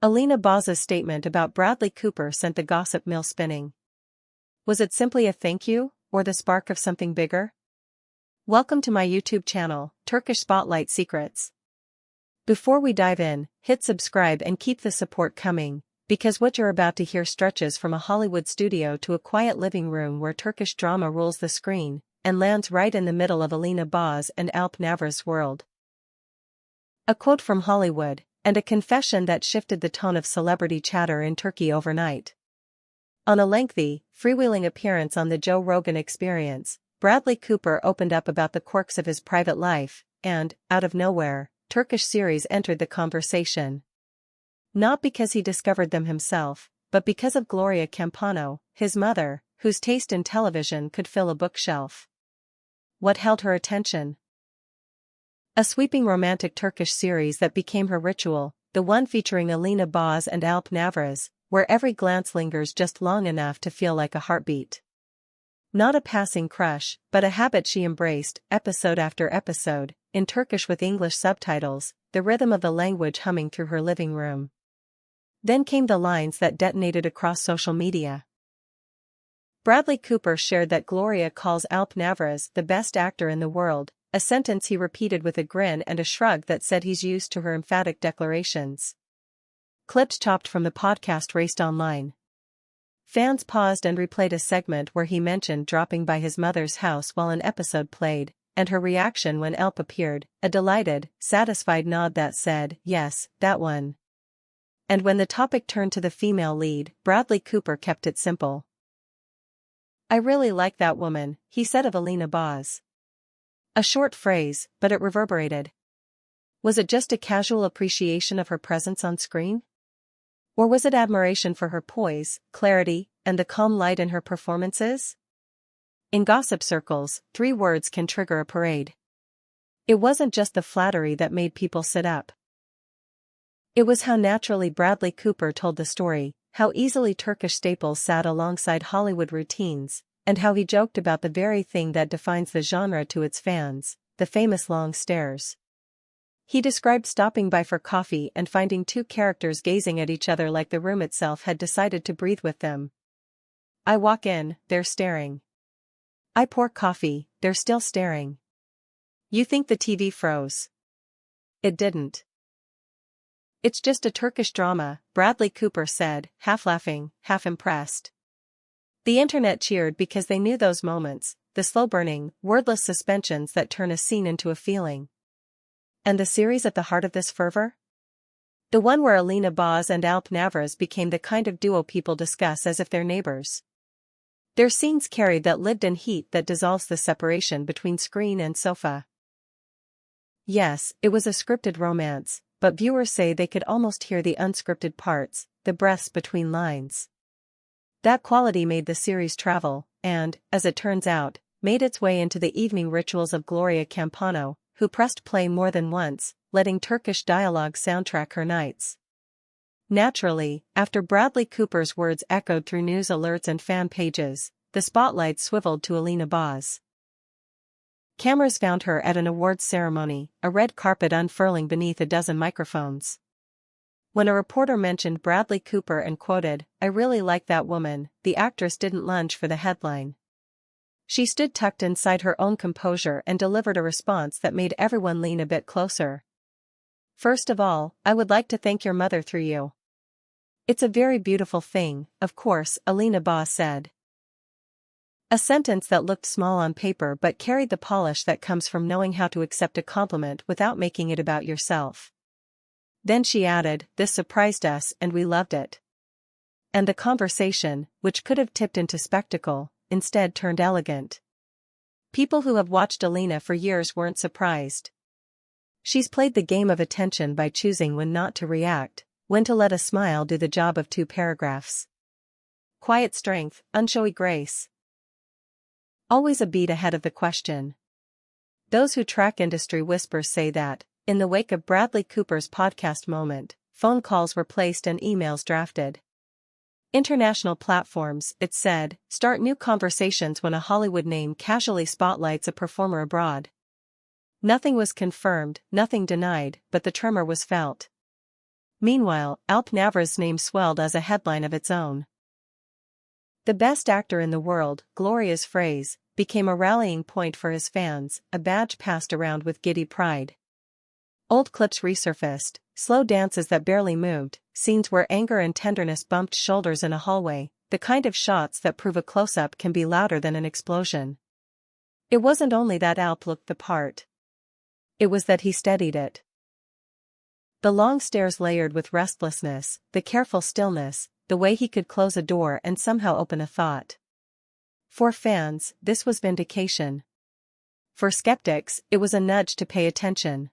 Alina Bos's statement about Bradley Cooper sent the gossip mill spinning. Was it simply a thank you, or the spark of something bigger? Welcome to my YouTube channel, Turkish Spotlight Secrets. Before we dive in, hit subscribe and keep the support coming, because what you're about to hear stretches from a Hollywood studio to a quiet living room where Turkish drama rules the screen, and lands right in the middle of Alina Bos and Alp Navruz's world. A quote from Hollywood, and a confession that shifted the tone of celebrity chatter in Turkey overnight. On a lengthy, freewheeling appearance on the Joe Rogan Experience, Bradley Cooper opened up about the quirks of his private life, and, out of nowhere, Turkish series entered the conversation. Not because he discovered them himself, but because of Gloria Campano, his mother, whose taste in television could fill a bookshelf. What held her attention? A sweeping romantic Turkish series that became her ritual, the one featuring Alina Bos and Alp Navruz, where every glance lingers just long enough to feel like a heartbeat. Not a passing crush, but a habit she embraced, episode after episode, in Turkish with English subtitles, the rhythm of the language humming through her living room. Then came the lines that detonated across social media. Bradley Cooper shared that Gloria calls Alp Navruz the best actor in the world, a sentence he repeated with a grin and a shrug that said he's used to her emphatic declarations. Clips chopped from the podcast raced online. Fans paused and replayed a segment where he mentioned dropping by his mother's house while an episode played, and her reaction when Alp appeared, a delighted, satisfied nod that said, "Yes, that one." And when the topic turned to the female lead, Bradley Cooper kept it simple. "I really like that woman," he said of Alina Bos. A short phrase, but it reverberated. Was it just a casual appreciation of her presence on screen? Or was it admiration for her poise, clarity, and the calm light in her performances? In gossip circles, 3 words can trigger a parade. It wasn't just the flattery that made people sit up. It was how naturally Bradley Cooper told the story, how easily Turkish staples sat alongside Hollywood routines, and how he joked about the very thing that defines the genre to its fans, the famous long stares. He described stopping by for coffee and finding 2 characters gazing at each other like the room itself had decided to breathe with them. I walk in, they're staring. I pour coffee, they're still staring. You think the TV froze? It didn't. It's just a Turkish drama, Bradley Cooper said, half laughing, half impressed. The internet cheered because they knew those moments, the slow-burning, wordless suspensions that turn a scene into a feeling. And the series at the heart of this fervor? The one where Alina Bos and Alp Navruz became the kind of duo people discuss as if they're neighbors. Their scenes carried that lived-in heat that dissolves the separation between screen and sofa. Yes, it was a scripted romance, but viewers say they could almost hear the unscripted parts, the breaths between lines. That quality made the series travel, and, as it turns out, made its way into the evening rituals of Gloria Campano, who pressed play more than once, letting Turkish dialogue soundtrack her nights. Naturally, after Bradley Cooper's words echoed through news alerts and fan pages, the spotlight swiveled to Alina Bos. Cameras found her at an awards ceremony, a red carpet unfurling beneath a dozen microphones. When a reporter mentioned Bradley Cooper and quoted, "I really like that woman," the actress didn't lunge for the headline. She stood tucked inside her own composure and delivered a response that made everyone lean a bit closer. "First of all, I would like to thank your mother through you. It's a very beautiful thing, of course," Alina Bos said. A sentence that looked small on paper but carried the polish that comes from knowing how to accept a compliment without making it about yourself. Then she added, "This surprised us and we loved it." And the conversation, which could have tipped into spectacle, instead turned elegant. People who have watched Alina for years weren't surprised. She's played the game of attention by choosing when not to react, when to let a smile do the job of 2 paragraphs. Quiet strength, unshowy grace. Always a beat ahead of the question. Those who track industry whispers say that, in the wake of Bradley Cooper's podcast moment, phone calls were placed and emails drafted. International platforms, it said, start new conversations when a Hollywood name casually spotlights a performer abroad. Nothing was confirmed, nothing denied, but the tremor was felt. Meanwhile, Alp Navarre's name swelled as a headline of its own. The best actor in the world, Gloria's phrase, became a rallying point for his fans, a badge passed around with giddy pride. Old clips resurfaced, slow dances that barely moved, scenes where anger and tenderness bumped shoulders in a hallway, the kind of shots that prove a close-up can be louder than an explosion. It wasn't only that Alp looked the part. It was that he steadied it. The long stares layered with restlessness, the careful stillness, the way he could close a door and somehow open a thought. For fans, this was vindication. For skeptics, it was a nudge to pay attention.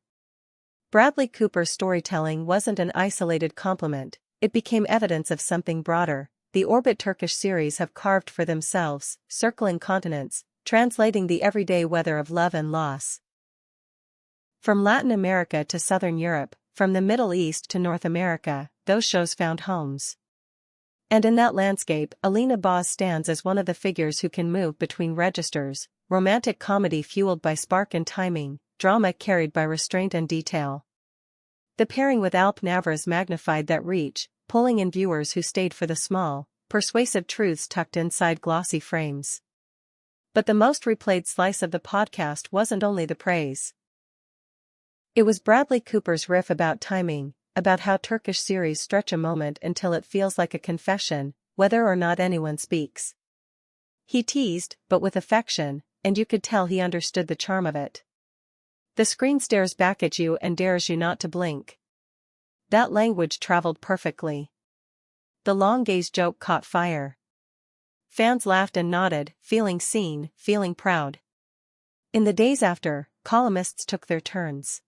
Bradley Cooper's storytelling wasn't an isolated compliment, it became evidence of something broader. The Orbit Turkish series have carved for themselves, circling continents, translating the everyday weather of love and loss. From Latin America to Southern Europe, from the Middle East to North America, those shows found homes. And in that landscape, Alina Bos stands as one of the figures who can move between registers, romantic comedy fueled by spark and timing, drama carried by restraint and detail. The pairing with Alp Navarre magnified that reach, pulling in viewers who stayed for the small, persuasive truths tucked inside glossy frames. But the most replayed slice of the podcast wasn't only the praise. It was Bradley Cooper's riff about timing, about how Turkish series stretch a moment until it feels like a confession, whether or not anyone speaks. He teased, but with affection, and you could tell he understood the charm of it. The screen stares back at you and dares you not to blink. That language traveled perfectly. The long gaze joke caught fire. Fans laughed and nodded, feeling seen, feeling proud. In the days after, columnists took their turns.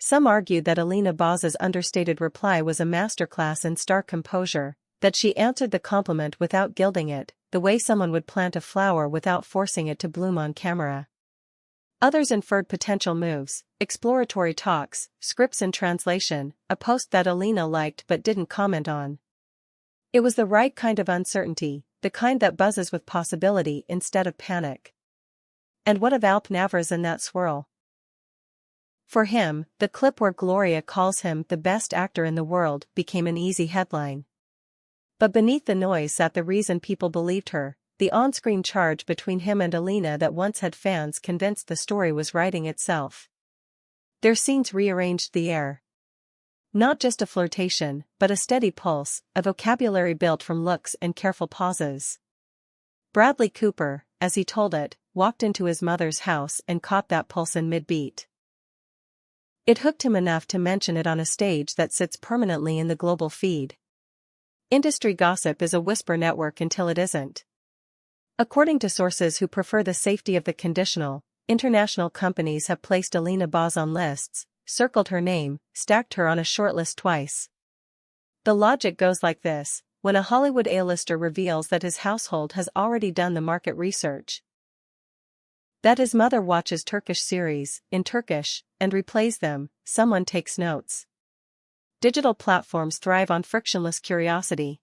Some argued that Alina Bos's understated reply was a masterclass in stark composure, that she answered the compliment without gilding it, the way someone would plant a flower without forcing it to bloom on camera. Others inferred potential moves, exploratory talks, scripts in translation, a post that Alina liked but didn't comment on. It was the right kind of uncertainty, the kind that buzzes with possibility instead of panic. And what of Alp Navarre in that swirl? For him, the clip where Gloria calls him the best actor in the world became an easy headline. But beneath the noise sat the reason people believed her, the on-screen charge between him and Alina that once had fans convinced the story was writing itself. Their scenes rearranged the air. Not just a flirtation, but a steady pulse, a vocabulary built from looks and careful pauses. Bradley Cooper, as he told it, walked into his mother's house and caught that pulse in mid-beat. It hooked him enough to mention it on a stage that sits permanently in the global feed. Industry gossip is a whisper network until it isn't. According to sources who prefer the safety of the conditional, international companies have placed Alina Bos on lists, circled her name, stacked her on a shortlist twice. The logic goes like this: when a Hollywood A-lister reveals that his household has already done the market research, that his mother watches Turkish series, in Turkish, and replays them, someone takes notes. Digital platforms thrive on frictionless curiosity.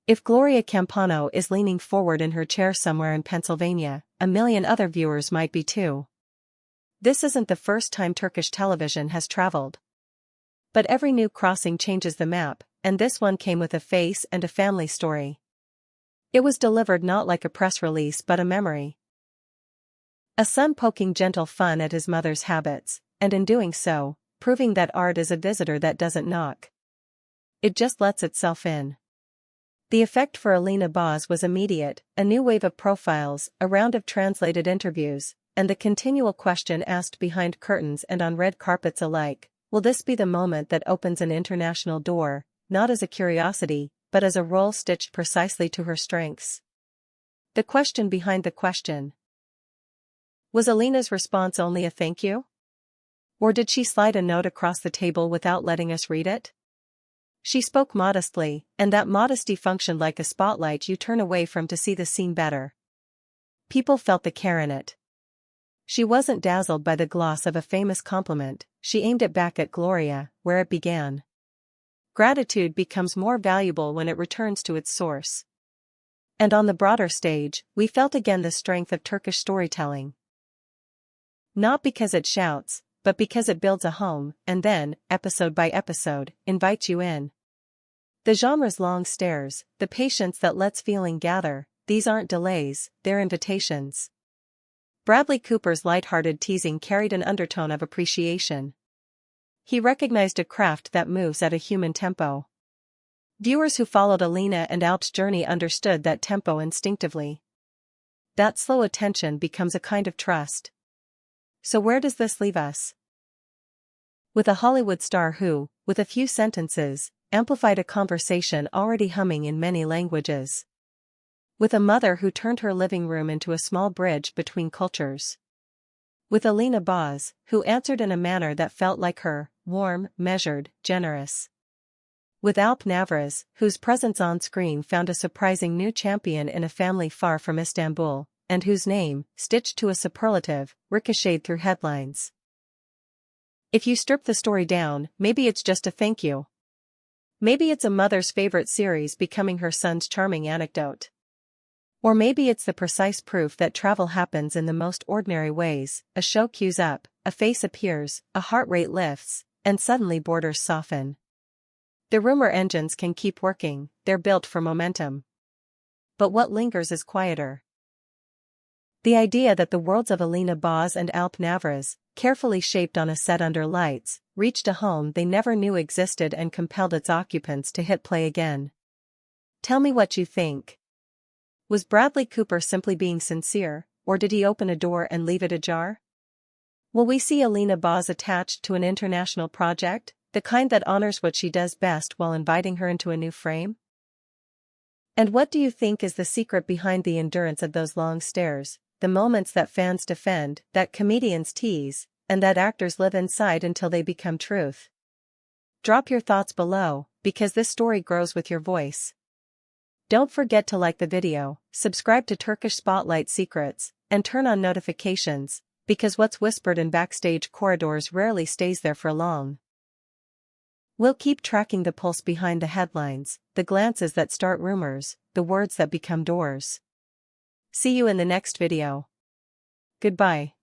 If Gloria Campano is leaning forward in her chair somewhere in Pennsylvania, a million other viewers might be too. This isn't the first time Turkish television has traveled. But every new crossing changes the map, and this one came with a face and a family story. It was delivered not like a press release but a memory. A son poking gentle fun at his mother's habits, and in doing so, proving that art is a visitor that doesn't knock. It just lets itself in. The effect for Alina Bos was immediate, a new wave of profiles, a round of translated interviews, and the continual question asked behind curtains and on red carpets alike: will this be the moment that opens an international door, not as a curiosity, but as a role stitched precisely to her strengths? The question behind the question. Was Alina's response only a thank you? Or did she slide a note across the table without letting us read it? She spoke modestly, and that modesty functioned like a spotlight you turn away from to see the scene better. People felt the care in it. She wasn't dazzled by the gloss of a famous compliment, she aimed it back at Gloria, where it began. Gratitude becomes more valuable when it returns to its source. And on the broader stage, we felt again the strength of Turkish storytelling. Not because it shouts, but because it builds a home, and then, episode by episode, invites you in. The genre's long stares, the patience that lets feeling gather, these aren't delays, they're invitations. Bradley Cooper's light-hearted teasing carried an undertone of appreciation. He recognized a craft that moves at a human tempo. Viewers who followed Alina and Alp's journey understood that tempo instinctively. That slow attention becomes a kind of trust. So where does this leave us? With a Hollywood star who, with a few sentences, amplified a conversation already humming in many languages. With a mother who turned her living room into a small bridge between cultures. With Alina Bos, who answered in a manner that felt like her, warm, measured, generous. With Alp Navras, whose presence on screen found a surprising new champion in a family far from Istanbul, and whose name, stitched to a superlative, ricocheted through headlines. If you strip the story down, maybe it's just a thank you. Maybe it's a mother's favorite series becoming her son's charming anecdote. Or maybe it's the precise proof that travel happens in the most ordinary ways. A show cues up, a face appears, a heart rate lifts, and suddenly borders soften. The rumor engines can keep working, they're built for momentum. But what lingers is quieter. The idea that the worlds of Alina Bos and Alp Navras, carefully shaped on a set under lights, reached a home they never knew existed and compelled its occupants to hit play again. Tell me what you think. Was Bradley Cooper simply being sincere, or did he open a door and leave it ajar? Will we see Alina Bos attached to an international project, the kind that honors what she does best while inviting her into a new frame? And what do you think is the secret behind the endurance of those long stares, the moments that fans defend, that comedians tease, and that actors live inside until they become truth? Drop your thoughts below, because this story grows with your voice. Don't forget to like the video, subscribe to Turkish Spotlight Secrets, and turn on notifications, because what's whispered in backstage corridors rarely stays there for long. We'll keep tracking the pulse behind the headlines, the glances that start rumors, the words that become doors. See you in the next video. Goodbye.